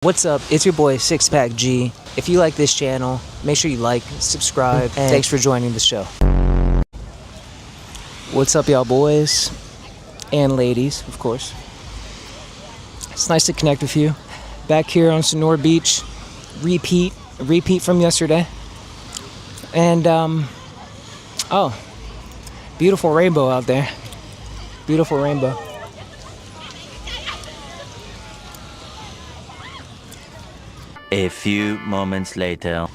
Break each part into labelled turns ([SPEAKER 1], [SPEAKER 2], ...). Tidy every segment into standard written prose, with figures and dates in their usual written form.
[SPEAKER 1] What's up? It's your boy Six Pack G. If you like this channel, make sure you like, subscribe, and thanks for joining the show. What's up, y'all boys and ladies, of course. It's nice to connect with you. Back here on Sonora Beach, repeat from yesterday. And beautiful rainbow out there. Beautiful rainbow.
[SPEAKER 2] A few moments later.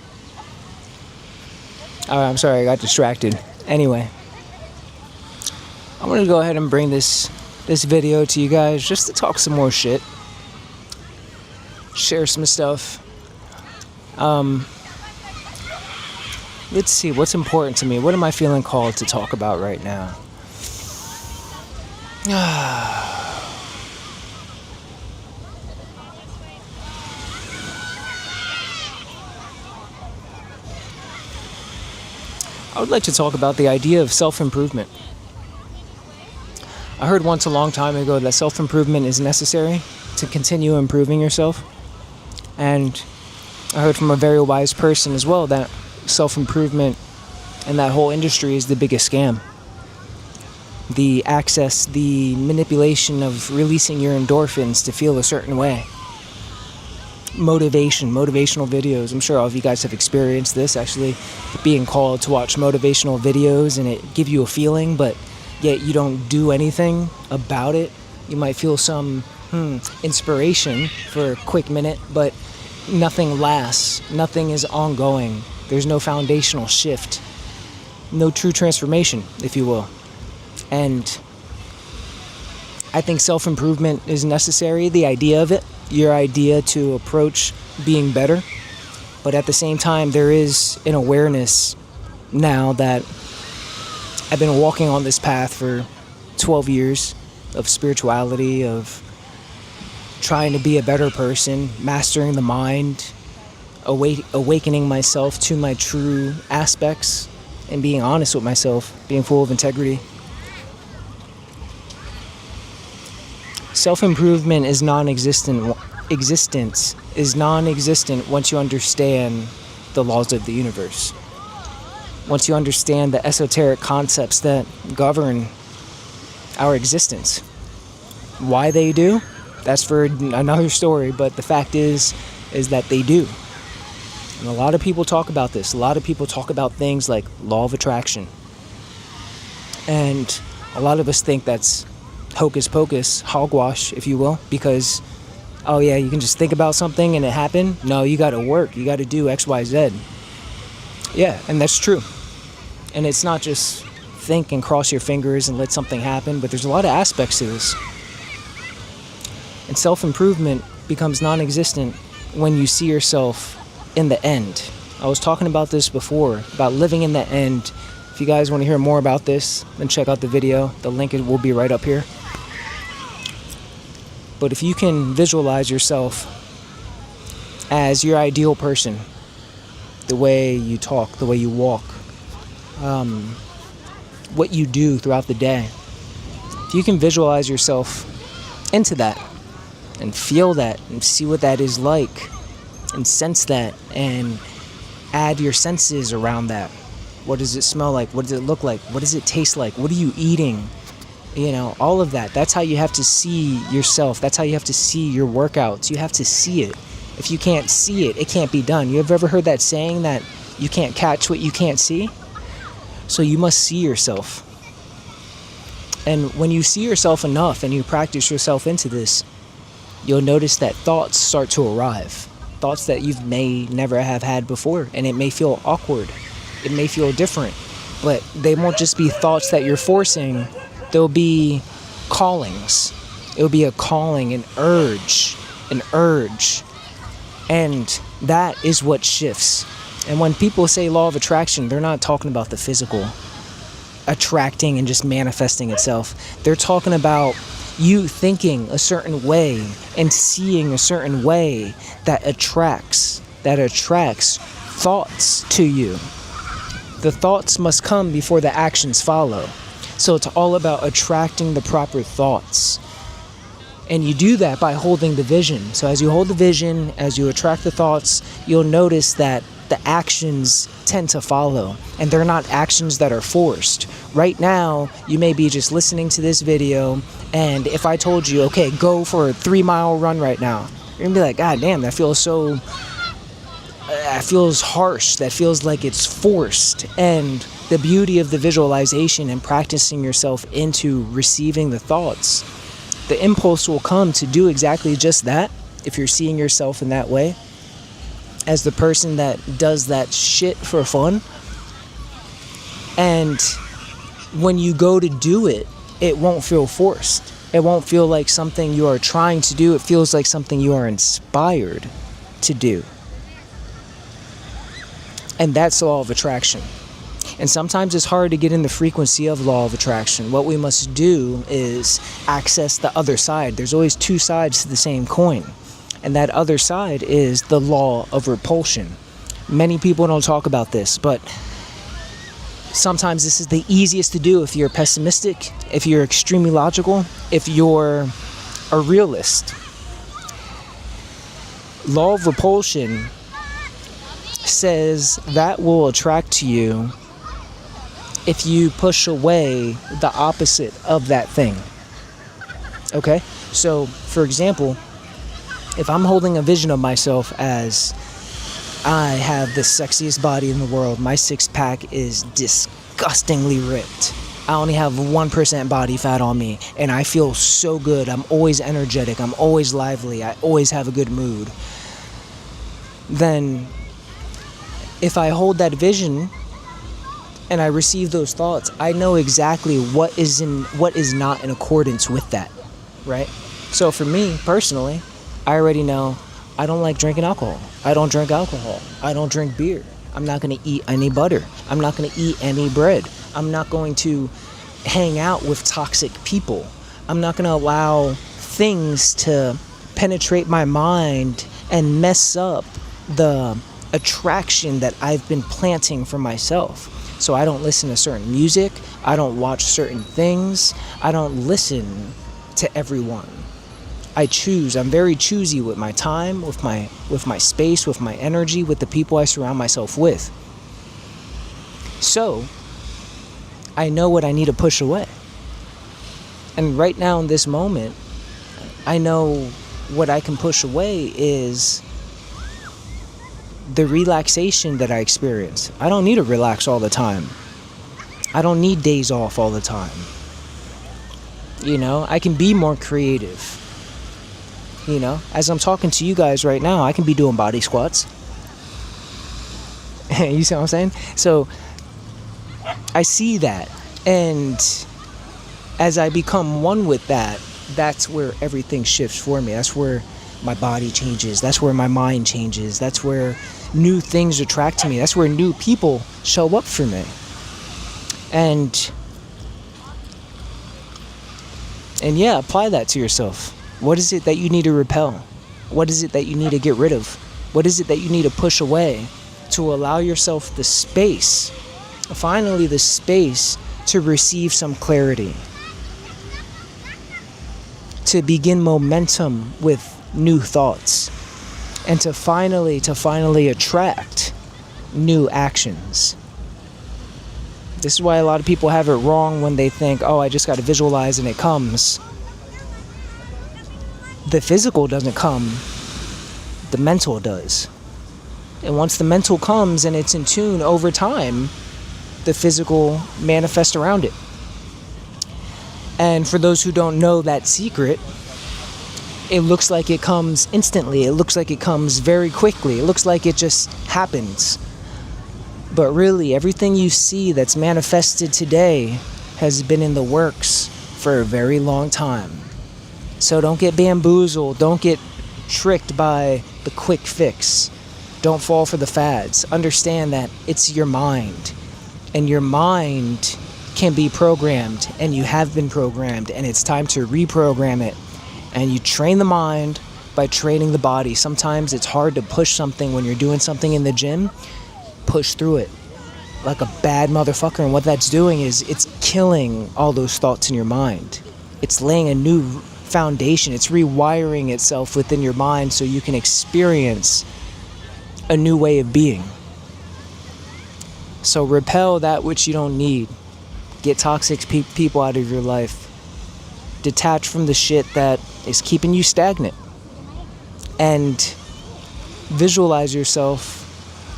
[SPEAKER 1] Alright, I'm sorry, I got distracted. Anyway, I'm gonna go ahead and bring this video to you guys just to talk some more shit. Share some stuff. Let's see, what's important to me? What am I feeling called to talk about right now? I would like to talk about the idea of self-improvement. I heard once a long time ago that self-improvement is necessary to continue improving yourself. And I heard from a very wise person as well that self-improvement and that whole industry is the biggest scam. The access, the manipulation of releasing your endorphins to feel a certain way. Motivational videos. I'm sure all of you guys have experienced this, actually being called to watch motivational videos and it give you a feeling, but yet you don't do anything about it. You might feel some inspiration for a quick minute, but nothing lasts. Nothing is ongoing. There's no foundational shift. No true transformation, if you will. And I think self-improvement is necessary, the idea of it. Your idea to approach being better, but at the same time there is an awareness now that I've been walking on this path for 12 years of spirituality, of trying to be a better person, mastering the mind, awakening myself to my true aspects, and being honest with myself, being full of integrity. Self-improvement is non-existent. Existence is non-existent once you understand the laws of the universe. Once you understand the esoteric concepts that govern our existence. Why they do? That's for another story, but the fact is that they do. And a lot of people talk about this. A lot of people talk about things like law of attraction. And a lot of us think that's hocus pocus, hogwash, if you will, because, oh yeah, you can just think about something and it happened. No, you gotta work, you gotta do X, Y, Z. Yeah, and that's true. And it's not just think and cross your fingers and let something happen, but there's a lot of aspects to this. And self-improvement becomes non-existent when you see yourself in the end. I was talking about this before, about living in the end. If you guys want to hear more about this, then check out the video. The link will be right up here. But if you can visualize yourself as your ideal person, the way you talk, the way you walk, what you do throughout the day, if you can visualize yourself into that and feel that and see what that is like and sense that and add your senses around that. What does it smell like? What does it look like? What does it taste like? What are you eating? You know, all of that. That's how you have to see yourself. That's how you have to see your workouts. You have to see it. If you can't see it, it can't be done. You have ever heard that saying that you can't catch what you can't see? So you must see yourself. And when you see yourself enough and you practice yourself into this, you'll notice that thoughts start to arrive. Thoughts that you may never have had before. And it may feel awkward. It may feel different. But they won't just be thoughts that you're forcing. There'll be callings. It'll be a calling, an urge. And that is what shifts. And when people say law of attraction, they're not talking about the physical attracting and just manifesting itself. They're talking about you thinking a certain way and seeing a certain way that attracts thoughts to you. The thoughts must come before the actions follow. So it's all about attracting the proper thoughts. And you do that by holding the vision. So as you hold the vision, as you attract the thoughts, you'll notice that the actions tend to follow, and they're not actions that are forced. Right now, you may be just listening to this video, and if I told you, okay, go for a 3-mile run right now, you're gonna be like, God damn, that feels harsh, that feels like it's forced. And the beauty of the visualization and practicing yourself into receiving the thoughts, the impulse will come to do exactly just that if you're seeing yourself in that way, as the person that does that shit for fun. And when you go to do it, it won't feel forced. It won't feel like something you are trying to do. It feels like something you are inspired to do. And that's law of attraction. And sometimes it's hard to get in the frequency of law of attraction. What we must do is access the other side. There's always two sides to the same coin. And that other side is the law of repulsion. Many people don't talk about this, but sometimes this is the easiest to do if you're pessimistic, if you're extremely logical, if you're a realist. Law of repulsion says that will attract to you if you push away the opposite of that thing. Okay? So, for example, if I'm holding a vision of myself as I have the sexiest body in the world, my six-pack is disgustingly ripped, I only have 1% body fat on me, and I feel so good, I'm always energetic, I'm always lively, I always have a good mood, then if I hold that vision and I receive those thoughts, I know exactly what is not in accordance with that, right? So for me personally, I already know I don't like drinking alcohol. I don't drink alcohol. I don't drink beer. I'm not going to eat any butter. I'm not going to eat any bread. I'm not going to hang out with toxic people. I'm not going to allow things to penetrate my mind and mess up the attraction that I've been planting for myself. So I don't listen to certain music. I don't watch certain things. I don't listen to everyone. I choose. I'm very choosy with my time, with my space, with my energy, with the people I surround myself with. So I know what I need to push away. And right now in this moment, I know what I can push away is the relaxation that I experience. I don't need to relax all the time. I don't need days off all the time. You know, I can be more creative. You know, as I'm talking to you guys right now, I can be doing body squats. You see what I'm saying? So I see that. And as I become one with that, that's where everything shifts for me. That's where my body changes. That's where my mind changes. That's where new things attract to me. That's where new people show up for me. And yeah, apply that to yourself. What is it that you need to repel? What is it that you need to get rid of? What is it that you need to push away to allow yourself the space, finally the space to receive some clarity, to begin momentum with new thoughts, and to finally attract new actions. This is why a lot of people have it wrong when they think, oh, I just got to visualize and it comes. The physical doesn't come, the mental does. And once the mental comes and it's in tune over time, the physical manifests around it. And for those who don't know that secret, it looks like it comes instantly. It looks like it comes very quickly. It looks like it just happens. But really, everything you see that's manifested today has been in the works for a very long time. So don't get bamboozled. Don't get tricked by the quick fix. Don't fall for the fads. Understand that it's your mind. And your mind can be programmed. And you have been programmed. And it's time to reprogram it. And you train the mind by training the body. Sometimes it's hard to push something when you're doing something in the gym. Push through it like a bad motherfucker. And what that's doing is it's killing all those thoughts in your mind. It's laying a new foundation. It's rewiring itself within your mind so you can experience a new way of being. So repel that which you don't need. Get toxic people out of your life. Detach from the shit that is keeping you stagnant. And visualize yourself.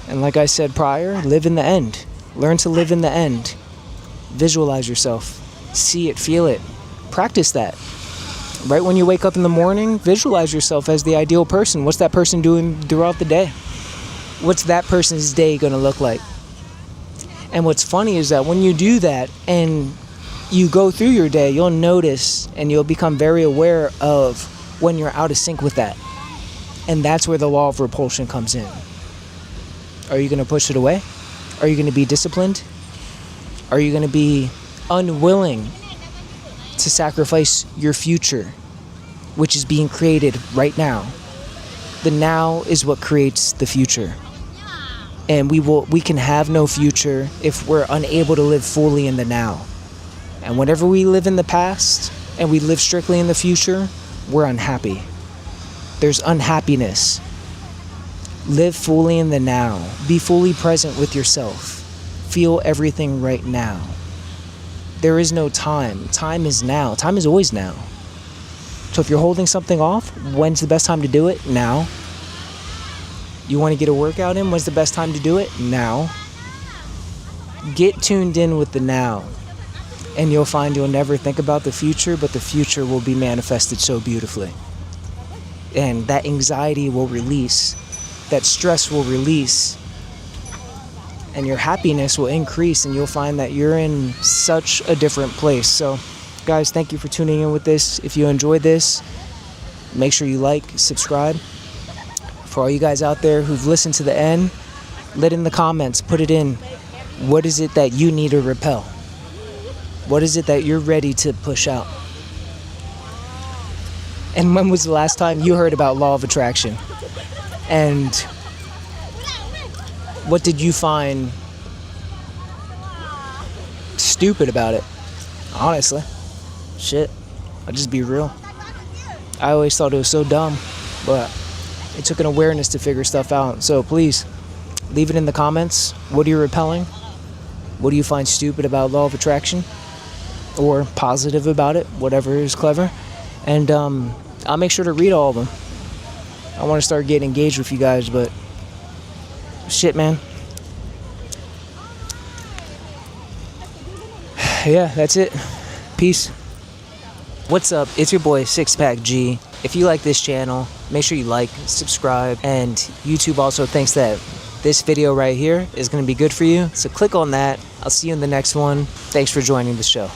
[SPEAKER 1] And like I said prior, live in the end. Learn to live in the end. Visualize yourself. See it, feel it. Practice that. Right when you wake up in the morning, visualize yourself as the ideal person. What's that person doing throughout the day? What's that person's day going to look like? And what's funny is that when you do that and you go through your day, you'll notice and you'll become very aware of when you're out of sync with that. And that's where the law of repulsion comes in. Are you going to push it away? Are you going to be disciplined? Are you going to be unwilling to sacrifice your future, which is being created right now? The now is what creates the future. And we can have no future if we're unable to live fully in the now. And whenever we live in the past and we live strictly in the future, we're unhappy. There's unhappiness. Live fully in the now. Be fully present with yourself. Feel everything right now. There is no time. Time is now. Time is always now. So if you're holding something off, when's the best time to do it? Now. You want to get a workout in? When's the best time to do it? Now. Get tuned in with the now. And you'll find you'll never think about the future, but the future will be manifested so beautifully. And that anxiety will release. That stress will release. And your happiness will increase, and you'll find that you're in such a different place. So, guys, thank you for tuning in with this. If you enjoyed this, make sure you like, subscribe. For all you guys out there who've listened to the end, let in the comments, put it in. What is it that you need to repel? What is it that you're ready to push out? And when was the last time you heard about law of attraction? And what did you find stupid about it? Honestly. Shit. I'll just be real. I always thought it was so dumb, but it took an awareness to figure stuff out. So please, leave it in the comments. What are you repelling? What do you find stupid about law of attraction? Or positive about it, whatever is clever. And I'll make sure to read all of them. I want to start getting engaged with you guys, but shit, man. Yeah, that's it. Peace. What's up? It's your boy Six Pack G. If you like this channel, make sure you like, subscribe, and YouTube also thinks that this video right here is going to be good for you. So click on that. I'll see you in the next one. Thanks for joining the show.